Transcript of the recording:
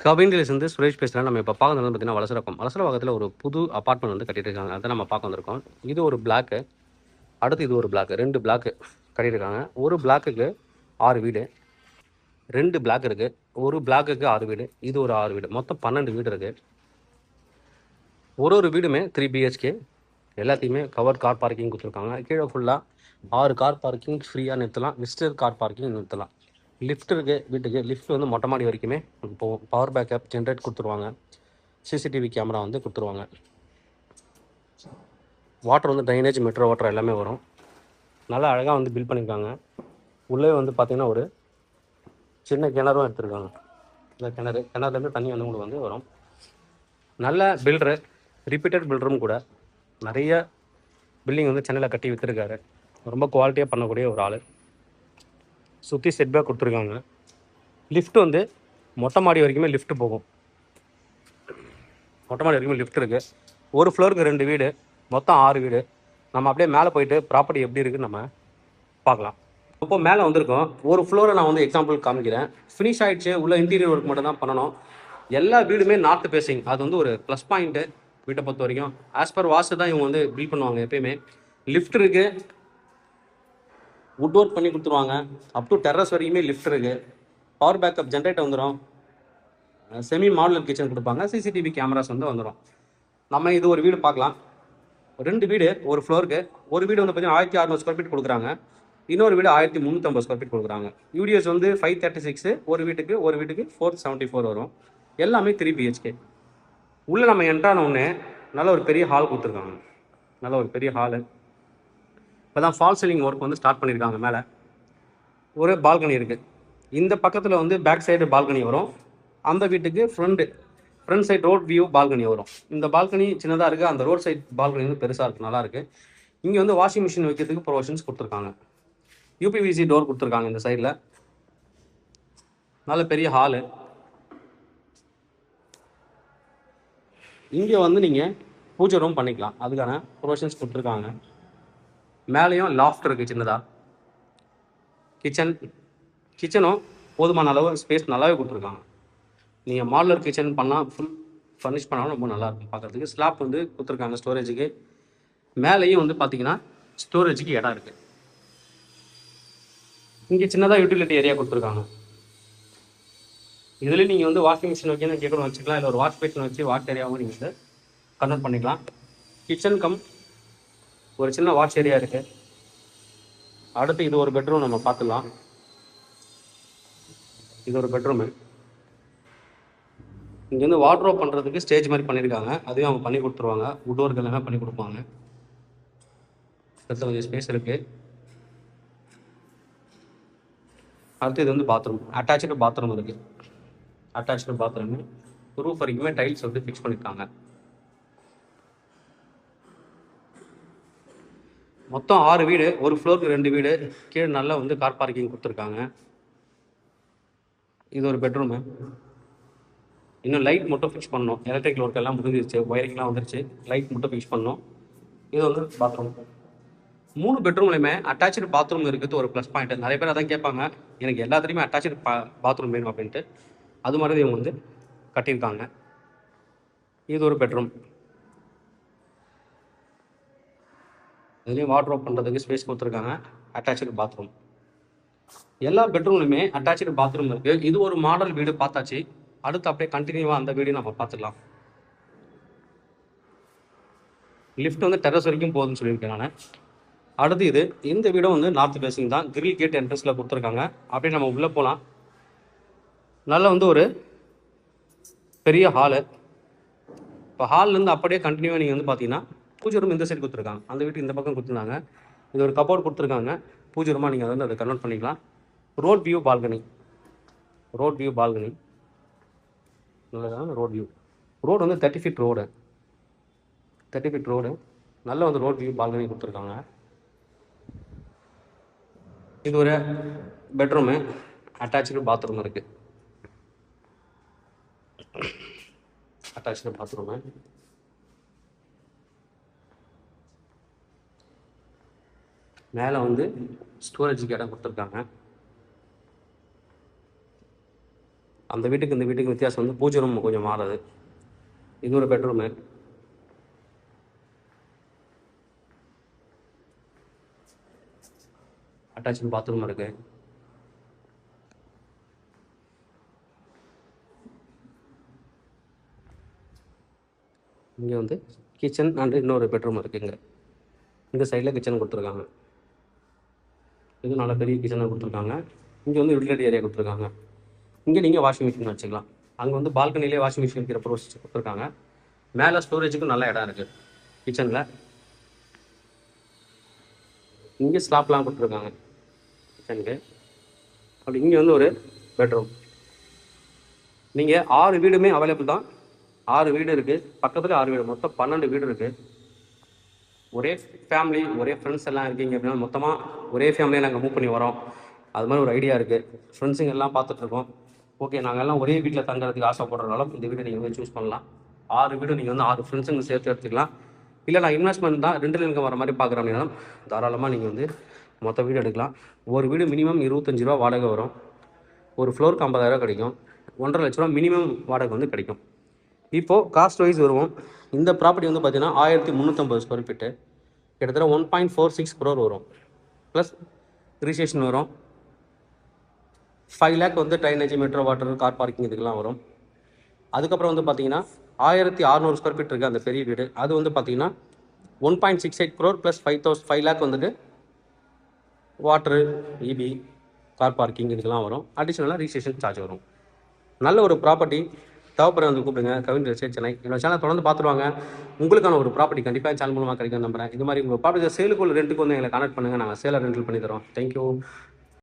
கவின்டிலேஸ் வந்து சுரேஷ் பேசுகிறேன். நம்ம இப்போ பார்க்கறது வந்து பார்த்தீங்கன்னா வலசரவாக்கம். வலசரவாக்கத்தில் ஒரு புது அபார்ட்மெண்ட் வந்து கட்டிட்டு இருக்காங்க. அதான் நம்ம பார்க்க வந்திருக்கோம். இது ஒரு பிளாக்கு, அடுத்து இது ஒரு பிளாக்கு. 2 பிளாக்கு கட்டியிருக்காங்க. ஒரு பிளாக்குக்கு 6 வீடு, 2 பிளாக் இருக்கு. ஒரு பிளாக்குக்கு 6 வீடு, இது ஒரு 6 வீடு. மொத்தம் 12 வீடு இருக்கு. ஒரு வீடுமே 3 பிஹெச்கே. எல்லாத்தையுமே கவர் கார் பார்க்கிங் கொடுத்துருக்காங்க. கீழே ஃபுல்லாக 6 கார் பார்க்கிங் ஃப்ரீயாக நிறுத்தலாம். விசிட்டர் கார் பார்க்கிங் நிறுத்தலாம். லிஃப்ட் இருக்குது வீட்டுக்கு. லிஃப்ட் வந்து மொட்டை மாடி வரைக்குமே போகும். பவர் பேக்கப் ஜென்ரேட் கொடுத்துருவாங்க. சிசிடிவி கேமரா வந்து கொடுத்துருவாங்க. வாட்டர் வந்து ட்ரைனேஜ் மெட்ரோ வாட்டர் எல்லாமே வரும். நல்லா அழகாக வந்து பில்ட் பண்ணியிருக்காங்க. உள்ளே வந்து பார்த்திங்கன்னா ஒரு சின்ன கிணறும் எடுத்துருக்காங்க. இந்த கிணறுலேருந்து தண்ணி வந்து உங்களுக்கு வந்து வரும். நல்ல பில்டரு, ரிப்பீட்டட் பில்டரும் கூட. நிறைய பில்டிங் வந்து சென்னையில் கட்டி விற்றுருக்காரு. ரொம்ப குவாலிட்டியாக பண்ணக்கூடிய ஒரு ஆள். சுற்றி செட்பேக் கொடுத்துருக்காங்க. லிஃப்ட் வந்து மொட்டை மாடி வரைக்குமே லிஃப்ட் போகும். மொட்டை மாடி வரைக்கும் லிஃப்ட் இருக்குது. ஒரு ஃப்ளோருக்கு 2 வீடு, மொத்தம் 6 வீடு. நம்ம அப்படியே மேலே போயிட்டு ப்ராப்பர்ட்டி எப்படி இருக்குன்னு நம்ம பார்க்கலாம். இப்போ மேலே வந்திருக்கோம். ஒரு ஃப்ளோரை நான் வந்து எக்ஸாம்பிள் காமிக்கிறேன். ஃபினிஷ் ஆகிடுச்சு. உள்ள இன்டீரியர் ஒர்க் மட்டும் தான் பண்ணணும். எல்லா வீடுமே நார்த் ஃபேஸிங். அது வந்து ஒரு ப்ளஸ் பாயிண்ட்டு வீட்டை பொறுத்த வரைக்கும். ஆஸ் பர் வாஸ்து தான் இவங்க வந்து பில்ட் பண்ணுவாங்க எப்பயுமே. லிஃப்ட் இருக்குது, வுட் ஒர்க் பண்ணி கொடுத்துருவாங்க. அப் டு டெரஸ் வரைக்குமே லிஃப்ட் இருக்குது. பவர் பேக்கப் ஜென்ரேட்டர் வந்துடும். செமி மாடுலர் கிச்சன் கொடுப்பாங்க. சிசிடிவி கேமராஸ் வந்து வந்துடும். நம்ம இது ஒரு வீடு பார்க்கலாம். 2 வீடு ஒரு ஃப்ளோருக்கு. ஒரு வீடு வந்து பார்த்தீங்கன்னா 1600 ஸ்கொயர் ஃபீட் கொடுக்குறாங்க. இன்னொரு வீடு 1350 ஸ்கொயர் ஃபீட் கொடுக்குறாங்க. யூடிஎஸ் வந்து 536. ஒரு வீட்டுக்கு 474 வரும். எல்லாமே 3 பிஹெச்கே. உள்ளே நம்ம என்ட்ரான உடனே நல்ல ஒரு பெரிய ஹால் கொடுத்துருக்காங்க. நல்ல ஒரு பெரிய ஹாலு. இப்போ தான் ஃபால் சீலிங் ஒர்க் வந்து ஸ்டார்ட் பண்ணியிருக்காங்க. மேலே ஒரு பால்கனி இருக்குது. இந்த பக்கத்தில் வந்து பேக் சைடு பால்கனி வரும். அந்த வீட்டுக்கு front side road view balcony வரும். இந்த பால்கனி சின்னதாக இருக்குது. அந்த ரோட் சைட் பால்கனி வந்து பெருசாக இருக்குது, நல்லாயிருக்கு. இங்கே வந்து வாஷிங் மிஷின் வைக்கிறதுக்கு ப்ரொவிஷன்ஸ் கொடுத்துருக்காங்க. யூபிவிசி டோர் கொடுத்துருக்காங்க இந்த சைடில். நல்ல பெரிய ஹாலு. இங்கே வந்து நீங்கள் பூஜை ரூம் பண்ணிக்கலாம். அதுக்கான ப்ரொவிஷன்ஸ் கொடுத்துருக்காங்க. மேலேயும் லாஃப்ட் இருக்குது சின்னதாக. கிச்சனும் போதுமான அளவு ஸ்பேஸ் நல்லாவே கொடுத்துருக்காங்க. நீங்கள் மாடுலர் கிச்சன் பண்ணால் ஃபுல் ஃபர்னிஷ் பண்ணாலும் ரொம்ப நல்லாயிருக்கும் பார்க்குறதுக்கு. ஸ்லாப் வந்து கொடுத்துருக்காங்க ஸ்டோரேஜுக்கு. மேலேயும் வந்து பார்த்தீங்கன்னா ஸ்டோரேஜுக்கு இடம் இருக்குது. இங்கே சின்னதாக யூட்டிலிட்டி ஏரியா கொடுத்துருக்காங்க. இதுலேயும் நீங்கள் வந்து வாஷிங் மிஷின் வைக்கணும் கேட்கணும் வச்சுக்கலாம். இல்லை ஒரு வாஷ் பேஷன் வச்சு வாஷ் ஏரியாவும் நீங்கள் வந்து கன்வெர்ட் பண்ணிக்கலாம். கிச்சன் கம் ஒரு சின்ன வாஷ் ஏரியா இருக்குது. அடுத்து இது ஒரு பெட்ரூம் நம்ம பார்த்துக்கலாம். இது ஒரு பெட்ரூமு. இங்கே வந்து வார்ட்ரோப் பண்ணுறதுக்கு ஸ்டேஜ் மாதிரி பண்ணியிருக்காங்க. அதையும் அவங்க பண்ணி கொடுத்துருவாங்க. வுட் ஒர்க் எல்லாமே பண்ணி கொடுப்பாங்க. இடத்துல கொஞ்சம் ஸ்பேஸ் இருக்குது. அடுத்து இது வந்து பாத்ரூம். அட்டாச்சு பாத்ரூம் இருக்குது. Attach bathroom. ரூஃப் வரைக்குமே டைல்ஸ் வந்து ஃபிக்ஸ் பண்ணியிருக்காங்க. மொத்தம் 6 வீடு. ஒரு ஃப்ளோருக்கு 2 வீடு. கீழே நல்லா வந்து கார் பார்க்கிங் கொடுத்துருக்காங்க. இது ஒரு பெட்ரூமு. இன்னும் லைட் மட்டும் ஃபிக்ஸ் பண்ணணும். எலக்ட்ரிக்கல் ஒர்க் எல்லாம் முடிஞ்சிருச்சு. ஒயரிங்லாம் வந்துருச்சு. லைட் மட்டும் ஃபிக்ஸ் பண்ணணும். இது வந்து பாத்ரூம். 3 பெட்ரூம்லையுமே அட்டாச்சு பாத்ரூம் இருக்குது ஒரு ப்ளஸ் பாயிண்ட். நிறைய பேர் அதான் கேட்பாங்க, எனக்கு எல்லாத்துலேயுமே அட்டாச்சு பாத்ரூம் வேணும் அப்படின்ட்டு. அது மாதிரி இவங்க வந்து கட்டியிருக்காங்க. இது ஒரு பெட்ரூம். இதுலேயும் வார்ட்ரோப் பண்ணுறதுக்கு ஸ்பேஸ் கொடுத்துருக்காங்க. Attach bathroom. எல்லா பெட்ரூம்லையுமே அட்டாச்சு பாத்ரூம் இருக்குது. இது ஒரு மாடல் வீடு பார்த்தாச்சு. அடுத்து அப்படியே கண்டினியூவாக அந்த வீடியோ நம்ம பார்த்துக்கலாம். லிஃப்ட் வந்து டெரஸ் வரைக்கும் போகுதுன்னு சொல்லியிருக்கேன் நான். அடுத்து இந்த வீடும் வந்து நார்த் ஃபேஸிங் தான். கிரில் கேட் என்ட்ரன்ஸில் கொடுத்துருக்காங்க. அப்படியே நம்ம உள்ளே போகலாம். நல்ல வந்து ஒரு பெரிய ஹாலு. இப்போ ஹால்லேருந்து அப்படியே கண்டினியூவாக நீங்கள் வந்து பார்த்தீங்கன்னா பூஜை ரூம் இந்த சைடு கொடுத்துருக்காங்க. அந்த வீட்டுக்கு இந்த பக்கம் கொடுத்துருந்தாங்க. இது ஒரு கபோர்ட் கொடுத்துருக்காங்க. பூஜை ரூமாக நீங்கள் வந்து அதை கன்வெர்ட் பண்ணிக்கலாம். Road view balcony. நல்லதான ரோட் வியூ. ரோடு வந்து 30 ஃபீட் ரோடு. நல்ல வந்து ரோட் வியூ பால்கனி கொடுத்துருக்காங்க. இது ஒரு பெட்ரூமு. அட்டாச்சு பாத்ரூம் இருக்குது. Attach bathroom. மேலே வந்து ஸ்டோரேஜுக்கு இடம் கொடுத்துருக்காங்க. அந்த வீட்டுக்கு இந்த வீட்டுக்கு வித்தியாசம் வந்து பூஜை ரூம் கொஞ்சம் மாறுது. இது ஒரு பெட்ரூமு. அட்டாச் பாத்ரூம் இருக்கு. இங்கே வந்து கிச்சன் அண்ட் இன்னொரு பெட்ரூம் இருக்குங்க. இந்த சைடில் கிச்சன் கொடுத்துருக்காங்க. இது நல்ல பெரிய கிச்சனாக கொடுத்துருக்காங்க. இங்கே வந்து யூட்டிலிட்டி ஏரியா கொடுத்துருக்காங்க. இங்கே நீங்கள் வாஷிங் மிஷின் வச்சுக்கலாம். அங்கே வந்து பால்கனிலே வாஷிங் மிஷின் வைக்கிற ப்ரோசஸ் கொடுத்துருக்காங்க. மேலே ஸ்டோரேஜுக்கும் நல்ல இடம் இருக்குது கிச்சனில். இங்கே ஸ்லாப்லாம் கொடுத்துருக்காங்க கிச்சனுக்கு. அப்படி இங்கே வந்து ஒரு பெட்ரூம். நீங்கள் 6 வீடுமே அவைலபிள் தான். 6 வீடு இருக்குது, பக்கத்தில் 6 வீடு, மொத்தம் 12 வீடு இருக்குது. ஒரே ஃபேமிலி, ஒரே ஃப்ரெண்ட்ஸ் எல்லாம் இருக்கீங்க அப்படின்னா மொத்தமாக ஒரே ஃபேமிலியாக நாங்கள் மூவ் பண்ணி வரோம். அது மாதிரி ஒரு ஐடியா இருக்குது. ஃப்ரெண்ட்ஸுங்க எல்லாம் பார்த்துட்ருக்கோம். ஓகே, நாங்கள் எல்லாம் ஒரே வீட்டில் தங்குறதுக்கு ஆசைப்படுறதுனால இந்த வீட்டை நீங்கள் வந்து சூஸ் பண்ணலாம். 6 வீடு நீங்கள் வந்து 6 ஃப்ரெண்ட்ஸுங்க சேர்த்து எடுத்துக்கலாம். இல்லை நான் இன்வெஸ்ட்மெண்ட் தான் ரெண்டில் இன்கம் வர மாதிரி பார்க்குறேன் அப்படின்னா தாராளமாக நீங்கள் வந்து மொத்த வீடு எடுக்கலாம். ஒரு வீடு மினிமம் 25 ரூபா வாடகை வரும். ஒரு ஃப்ளோருக்கு 50,000 கிடைக்கும். 1.5 லட்ச ரூபா மினிமம் வாடகை வந்து கிடைக்கும். இப்போது காஸ்ட் வைஸ் வருவோம். இந்த ப்ராப்பர்ட்டி வந்து பார்த்தீங்கன்னா 1350 ஸ்கொயர் ஃபீட்டு, கிட்டத்தட்ட 1.46 crore வரும். ப்ளஸ் ரிஜிஸ்ட்ரேஷன் வரும். 5 lakh வந்து drainage, metro water, car parking இதுக்கெல்லாம் வரும். அதுக்கப்புறம் வந்து பார்த்தீங்கன்னா 1600 ஸ்கொயர் ஃபீட் இருக்குது அந்த பெரிய வீடு. அது வந்து பார்த்தீங்கன்னா 1.68 crore ப்ளஸ் 5 lakh வந்துட்டு வாட்ரு, இபி, கார் பார்க்கிங் இதுக்கெல்லாம் வரும். அடிஷ்னலாக ரிஜிஸ்ட்ரேஷன் சார்ஜ் வரும். நல்ல ஒரு ப்ராப்பர்ட்டி. தேவைப்படுற வந்து கூப்பிடுங்க. Kavin real estate Chennai. என்னோட சேனல் தொடர்ந்து பார்த்துருவாங்க. உங்களுக்கான ஒரு ப்ராப்பர்ட்டி கண்டிப்பாக சேனல் மூலமாக கிடைக்கும் நம்புறேன். இது மாதிரி உங்கள் ப்ராப்பர்ட்டி சேலுக்கு ரெண்டுக்கு வந்து எங்களை கான்டக்ட் பண்ணுங்கள். நாங்கள் சேலை ரெண்டில் பண்ணி தரோம். தேங்க்யூ.